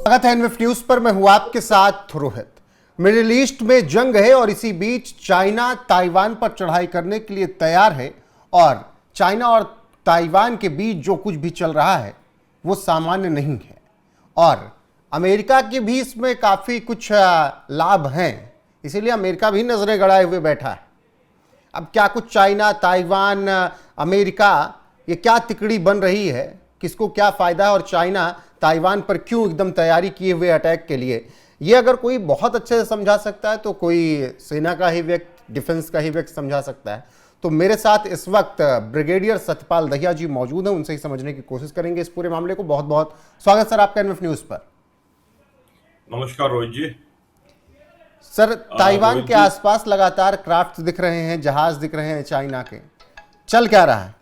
स्वागत है एनवीएफ न्यूज पर। मैं हूं आपके साथ रोहित। मिडिल ईस्ट में जंग है और इसी बीच चाइना ताइवान पर चढ़ाई करने के लिए तैयार है और चाइना और ताइवान के बीच जो कुछ भी चल रहा है वो सामान्य नहीं है और अमेरिका के भी इसमें काफी कुछ लाभ हैं, इसीलिए अमेरिका भी नजरें गड़ाए हुए बैठा है। अब क्या कुछ चाइना ताइवान अमेरिका ये क्या तिकड़ी बन रही है, किसको क्या फायदा है और चाइना ताइवान पर क्यों एकदम तैयारी किए हुए अटैक के लिए, ये अगर कोई बहुत अच्छे से समझा सकता है तो कोई सेना का ही व्यक्ति, डिफेंस का ही व्यक्ति समझा सकता है। तो मेरे साथ इस वक्त ब्रिगेडियर सत्यपाल दहिया जी मौजूद हैं, उनसे ही समझने की कोशिश करेंगे इस पूरे मामले को। बहुत बहुत स्वागत सर आपका एनवीएफ न्यूज पर। नमस्कार रोहित जी। सर, ताइवान के आसपास लगातार क्राफ्ट दिख रहे हैं, जहाज दिख रहे हैं चाइना के, चल क्या रहा है?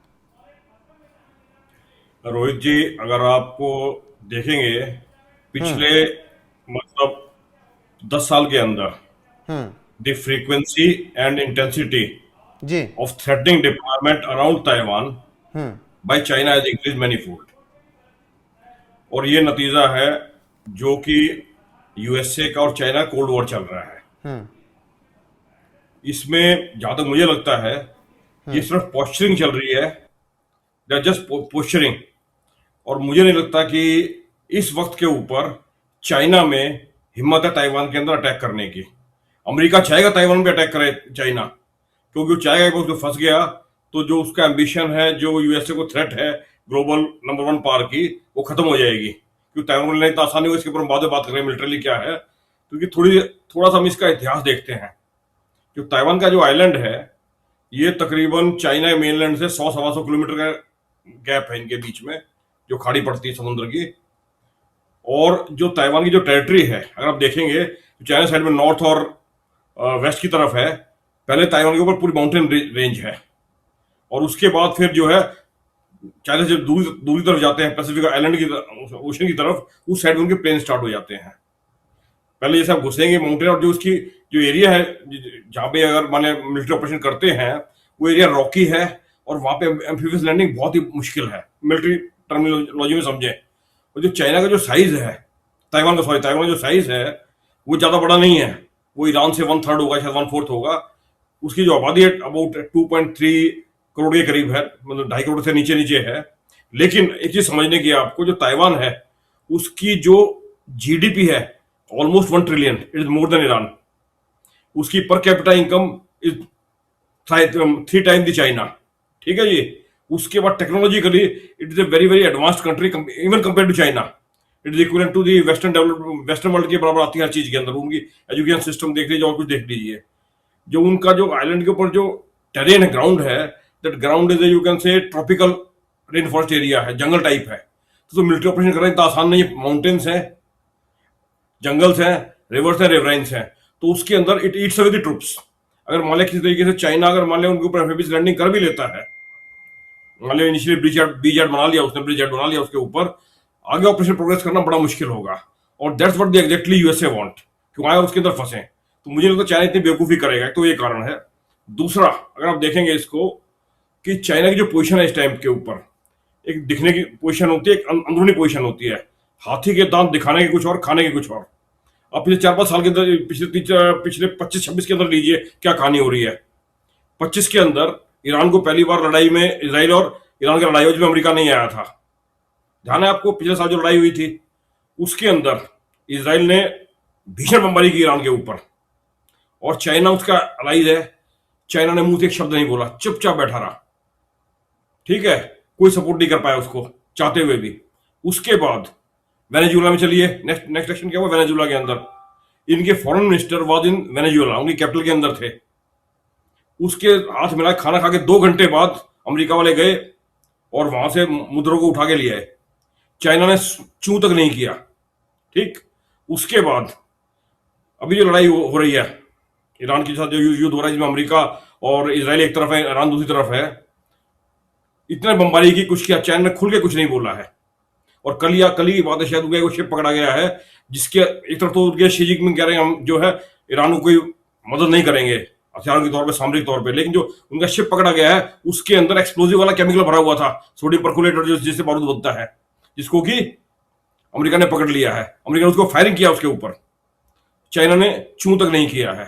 रोहित जी, अगर आपको देखेंगे पिछले मतलब 10 साल के अंदर द फ्रीक्वेंसी एंड इंटेंसिटी जी of threatening deployment around Taiwan by China has increase manifold. और ये नतीजा है जो कि यूएसए का और चाइना कोल्ड वॉर चल रहा है। इसमें जहां तक मुझे लगता है ये सिर्फ पोस्चरिंग चल रही है, जस्ट पोस्चरिंग। और मुझे नहीं लगता कि इस वक्त के ऊपर चाइना में हिम्मत है ताइवान के अंदर अटैक करने की। अमेरिका चाहेगा ताइवान पे अटैक करे चाइना, क्योंकि वो चाहेगा कि उसको फंस गया तो जो उसका एम्बिशन है, जो यूएसए को थ्रेट है ग्लोबल नंबर 1 पावर की, वो खत्म हो जाएगी। क्योंकि ताइवान लेना इतना आसानी हो, इसके ऊपर हम बाद में बात करें मिलिटरी क्या है। क्योंकि थोड़ा सा हम इसका इतिहास देखते हैं। जो ताइवान का जो आइलैंड है ये तकरीबन चाइना मेनलैंड से 100-125 किलोमीटर का गैप है इनके बीच में, जो खाड़ी पड़ती है समुद्र की। और जो ताइवान की जो टेरिटरी है, अगर आप देखेंगे चाइना साइड में नॉर्थ और वेस्ट की तरफ है, पहले ताइवान के ऊपर पूरी माउंटेन रेंज है और उसके बाद फिर जो है चाइना से दूरी तरफ जाते हैं, पैसिफिक आइलैंड की ओशन की तरफ, उस साइड में उनके प्लेन स्टार्ट हो जाते हैं। पहले जैसे आप घुसेंगे माउंटेन, और जो उसकी जो एरिया है जहाँ पे अगर माने मिलिट्री ऑपरेशन करते हैं वो एरिया रॉकी है और वहां पे एम्फीबियस लैंडिंग बहुत ही मुश्किल है, मिलिट्री टर्मिनोलॉजी में समझे। और जो चाइना का जो साइज है, ताइवान का जो साइज है वो ज्यादा बड़ा नहीं है। वो ईरान से 1/3 होगा, शायद 1/4 होगा। उसकी जो आबादी है अबाउट 2.3 करोड़ के करीब है, मतलब 2.5 करोड़ से नीचे है। लेकिन एक चीज समझने की आपको, जो ताइवान है उसकी जो जीडीपी है almost 1 trillion, it is more than Iran. उसकी per capita income is 3 time the China. ठीक है जी। उसके बाद technologically it is a very very advanced country, even compare to China. It is equivalent to the western world के बराबर आती है हर चीज के अंदर। उनकी एजुकेशन सिस्टम देख लीजिए और कुछ देख लीजिए। जो उनका जो आइलैंड के ऊपर जो टेरेन है, ग्राउंड है, that ground is you can say tropical rain forest area है, जंगल टाइप है। तो मिलिट्री ऑपरेशन करना इतना आसान नहीं है। माउंटेन्स है, जंगल्स हैं, रिवर्स हैं, रिवराइंस हैं, तो उसके अंदर it eats away the troops. अगर मान लिया किसी तरीके से चाइना अगर मान लिया उनके ऊपर एम्फीबियस लैंडिंग कर भी लेता है, मान लिया इनिशियली ब्रीजेड बना लिया उसने, ब्रीजेड बना लिया उसके ऊपर, आगे ऑपरेशन प्रोग्रेस करना बड़ा मुश्किल होगा। और that's what they exactly USA want, क्यों आए उसके अंदर फंसे। तो मुझे लगता है चाइना इतनी बेवकूफी करेगा, तो ये कारण है। दूसरा, अगर आप देखेंगे इसको कि चाइना की जो पोजीशन है इस टाइम के ऊपर, एक दिखने की पोजीशन होती है, एक अंदरूनी पोजीशन होती है। हाथी के दांत दिखाने के कुछ और, खाने के कुछ और। अब पिछले 4-5 साल के अंदर, पिछले 25-26 के अंदर लीजिए क्या कहानी हो रही है। 25 के अंदर ईरान को पहली बार लड़ाई में, इसराइल और ईरान की लड़ाई में अमेरिका नहीं आया था। ध्यान है आपको, पिछले साल जो लड़ाई हुई थी उसके अंदर इसराइल ने भीषण बमबारी की ईरान के ऊपर, और चाइना उसका अलाइज है। चाइना ने मुंह से एक शब्द नहीं बोला, चुपचाप बैठा रहा। ठीक है, कोई सपोर्ट नहीं कर पाया उसको चाहते हुए भी। उसके बाद वेनेजुएला में चलिए, नेक्स्ट एक्शन क्या हुआ वेनेजुएला के अंदर। इनके foreign minister was in Venezuela, उनकी कैपिटल के अंदर थे। उसके हाथ मिला, खाना खा के 2 घंटे बाद अमेरिका वाले गए और वहां से मुद्रों को उठा के लिए आए। चाइना ने चूं तक नहीं किया। ठीक, उसके बाद अभी जो लड़ाई हो रही है ईरान के साथ, जो युद्ध हो रहा है जिसमें अमेरिका और इजराइल एक तरफ है, ईरान दूसरी तरफ है, इतने बमबारी की कुछ किया, चाइना ने खुल के कुछ नहीं बोला है। और कल ही बात है शायद, वो शिप पकड़ा गया है जिसके एक तरफ तो शी जिनपिंग कह रहे हैं हम जो है ईरान को कोई मदद नहीं करेंगे हथियारों के तौर पे, सामरिक तौर पे, लेकिन जो उनका शिप पकड़ा गया है उसके अंदर एक्सप्लोजिव वाला केमिकल भरा हुआ था, सोडियम परकुलेटर, जिससे बारूद बनता है, जिसको कि अमेरिका ने पकड़ लिया है, अमेरिका ने उसको फायरिंग किया उसके ऊपर, चाइना ने चूं तक नहीं किया है।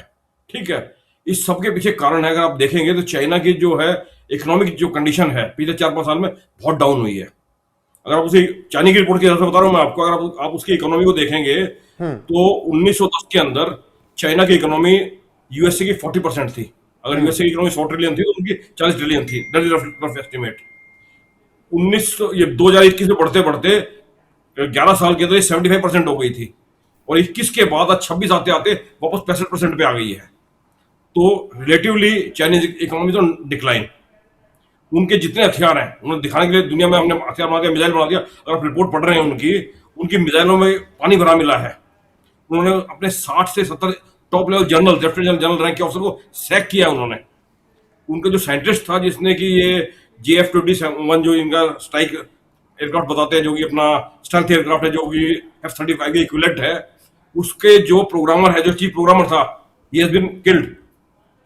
ठीक है, इस सब के पीछे कारण है, अगर आप देखेंगे तो चाइना की जो है इकोनॉमिक जो कंडीशन है पिछले 4-5 साल में बहुत डाउन हुई है। अगर आप उसे चाइना की रिपोर्ट के हिसाब से बता रहा हूं मैं आपको, अगर आप उसकी इकोनॉमी को देखेंगे तो 1910 के अंदर चाइना की इकोनॉमी यूएसए की 40% थी। अगर यूएसए की इकोनॉमी 100 ट्रिलियन थी तो उनकी 40 ट्रिलियन थी। That is rough estimate. 2021 में बढ़ते बढ़ते 11 साल के अंदर 75% हो गई थी, और 21 के बाद आज 26 आते आते वापस 65% पे आ गई है। तो रिलेटिवली चाइनीज इकोनॉमी तो डिक्लाइन। उनके जितने हथियार हैं उन्होंने दिखाने के लिए दुनिया में हमने हथियार बना दिया, मिसाइल बना दिया। अगर आप रिपोर्ट पढ़ रहे हैं उनकी मिसाइलों में पानी भरा मिला है। उन्होंने अपने 60 से 70 top level general, lieutenant general rank के ऑफिसर को सैक किया उन्होंने। उनका जो साइंटिस्ट था जिसने कि ये JF-21 जो इनका स्ट्राइक एयरक्राफ्ट बताते हैं, जो कि अपना स्टेल्थ एयरक्राफ्ट है, जो कि F-35 के इक्विवेलेंट है, उसके जो प्रोग्रामर है, जो चीफ प्रोग्रामर था, ही हैज बीन किल्ड।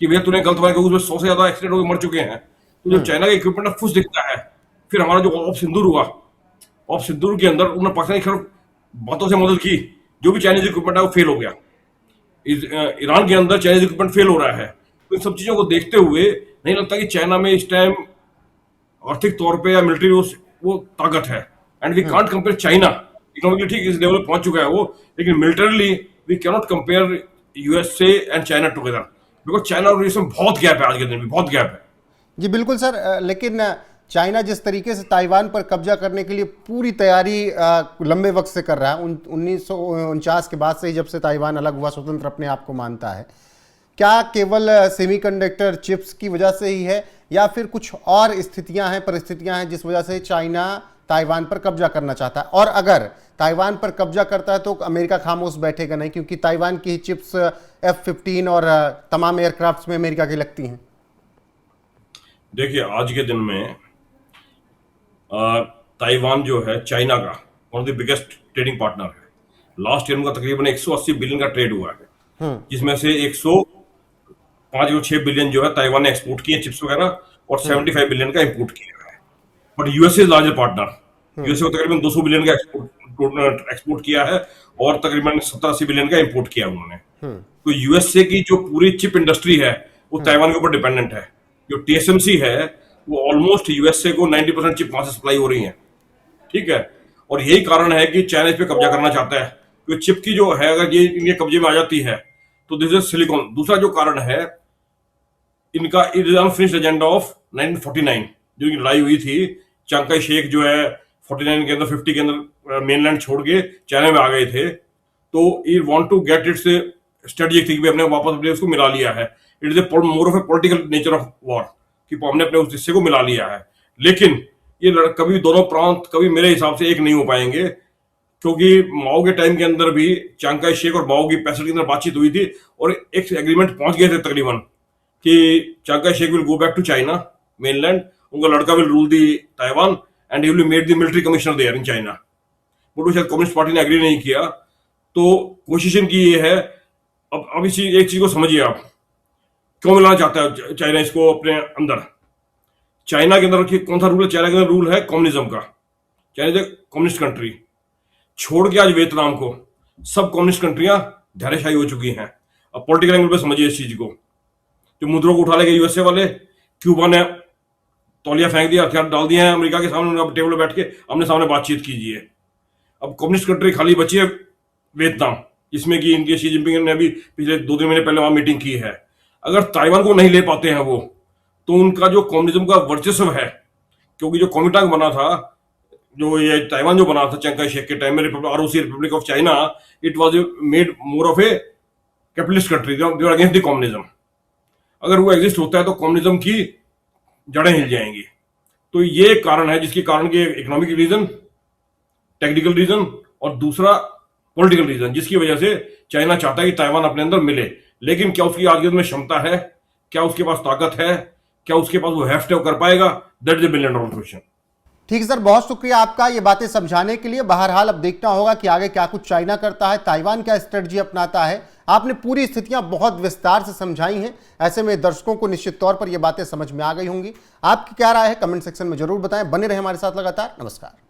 कि भैया तूने गलत बनाया, उसमें 100 से ज्यादा एक्सीडेंट होकर मर चुके हैं। तो जो चाइना का इक्विपमेंट फुस दिखता है। फिर हमारा जो ऑप सिंदूर हुआ, ऑप सिंदूर के अंदर उन्होंने पाकिस्तान की खिलाफ बातों से मदद की, जो भी चाइनीज इक्विपमेंट है वो फेल हो गया। ईरान के अंदर चाइनीज इक्विपमेंट फेल हो रहा है। तो इन सब चीजों को देखते हुए नहीं लगता कि चाइना में इस टाइम आर्थिक तौर पे या मिलिट्री वो ताकत है। And we can't compare China, economically ठीक इस लेवल पे पहुंच चुका है वो, लेकिन militarily we can not compare USA and China together, because China और यूएसए में बहुत गैप है, आज के दिन में बहुत गैप है। जी बिल्कुल सर, लेकिन चाइना जिस तरीके से ताइवान पर कब्जा करने के लिए पूरी तैयारी लंबे वक्त से कर रहा है, 1949 के बाद से ही, जब से ताइवान अलग हुआ, स्वतंत्र अपने आप को मानता है, क्या केवल सेमीकंडक्टर चिप्स की वजह से ही है या फिर कुछ और स्थितियां हैं, परिस्थितियां हैं जिस वजह से चाइना ताइवान पर कब्जा करना चाहता है? और अगर ताइवान पर कब्जा करता है तो अमेरिका खामोश बैठेगा नहीं, क्योंकि ताइवान की चिप्स F-15 और तमाम एयरक्राफ्ट्स में अमेरिका की लगती हैं। देखिए, आज के दिन में ताइवान जो है चाइना का one of the biggest trading partner है। लास्ट ईयर उनका तकरीबन 180 बिलियन का ट्रेड हुआ है, जिसमें से 105-6 बिलियन जो है ताइवान ने एक्सपोर्ट किए चिप्स वगैरह, और 75 बिलियन का इंपोर्ट किया है। But USA is larger partner. USA को तकरीबन 200 बिलियन का एक्सपोर्ट किया है, और तकरीबन 70-80 बिलियन का इंपोर्ट किया उन्होंने। तो यूएसए की जो पूरी चिप इंडस्ट्री है वो ताइवान के ऊपर डिपेंडेंट है। जो TSMC है वो ऑलमोस्ट यूएसए को 90% चिप वहां से सप्लाई हो रही है। ठीक है, और यही कारण है कि चाइना इस पे कब्जा करना चाहता है, क्योंकि चिप की जो है अगर ये इनके कब्जे में आ जाती है तो दिस इज सिलिकॉन। दूसरा जो कारण है इनका अनफिनिश्ड एजेंडा ऑफ 1949, जो लड़ाई हुई थी, चांग काई शेक जो है 49 के अंदर 50 के अंदर मेनलैंड छोड़ के चाइना में आ गए थे। तो ये want to get its strategic थी कि हमने वापस अपने उसको मिला लिया है। It is more of a political nature of war, कि हमने अपने उस हिस्से को मिला लिया है। लेकिन ये कभी दोनों प्रांत कभी मेरे हिसाब से एक नहीं हो पाएंगे, क्योंकि माओ के टाइम के अंदर भी चांग काई शेक और माओ की 65 के अंदर बातचीत हुई थी, और एक एग्रीमेंट पहुंच गए थे तकरीबन कि Chiang Kai Shek will go back to China mainland, उनका लड़का will rule the Taiwan, and he will be made the military commissioner there in China. But वो शायद कम्युनिस्ट पार्टी ने एग्री नहीं किया। तो कोशिश इनकी ये है, अब इसी एक चीज को समझिए आप, क्यों मिलाना चाहता है चाइना इसको अपने अंदर। चाइना के अंदर कौन सा रूल है? चाइना के अंदर रूल है कम्युनिज्म का। China is communist country. छोड़ के आज वियतनाम को सब कम्युनिस्ट कंट्रियां धैर्यशायी हो चुकी हैं। अब पॉलिटिकल एंगल पे समझिए इस चीज को। जो मुद्रों को उठा लेंगे यूएसए वाले, क्यूबा ने तौलिया फेंक दिया, हथियार डाल दिए हैं अमेरिका के सामने, अब टेबल पर बैठ के आमने सामने बातचीत कीजिए। अब कम्युनिस्ट कंट्री खाली बची है वियतनाम, जिसमें कि इनके शी जिनपिंग ने अभी पिछले 2-3 महीने पहले वहां मीटिंग की है। अगर ताइवान को नहीं ले पाते हैं वो, तो उनका जो कम्युनिज्म का वर्चस्व है, क्योंकि जो कोमिटांग बना था, जो ये ताइवान जो बना था चांग काई शेक के टाइम में, ROC Republic of China, it was made more of A capitalist country जो अगेंस्ट द कम्युनिज्म। अगर वो एग्जिस्ट होता है तो कम्युनिज्म की जड़ें हिल जाएंगी। तो ये कारण है जिसके कारण के इकोनॉमिक रीजन, टेक्निकल रीजन, और दूसरा पॉलिटिकल रीजन, जिसकी वजह से चाइना चाहता है कि ताइवान अपने अंदर मिले। लेकिन क्या उसकी आज में क्षमता है? क्या उसके पास ताकत है? क्या उसके पास वो हेफ्ट है, वो कर पाएगा? That is $1 billion question. ठीक है सर, बहुत शुक्रिया आपका ये बातें समझाने के लिए। बहरहाल अब देखना होगा कि आगे क्या कुछ चाइना करता है, ताइवान क्या स्ट्रेटजी अपनाता है। आपने पूरी स्थितियां बहुत विस्तार से समझाई हैं, ऐसे में दर्शकों को निश्चित तौर पर ये बातें समझ में आ गई होंगी। आपकी क्या राय है कमेंट सेक्शन में जरूर बताएं। बने रहे हमारे साथ लगातार। नमस्कार।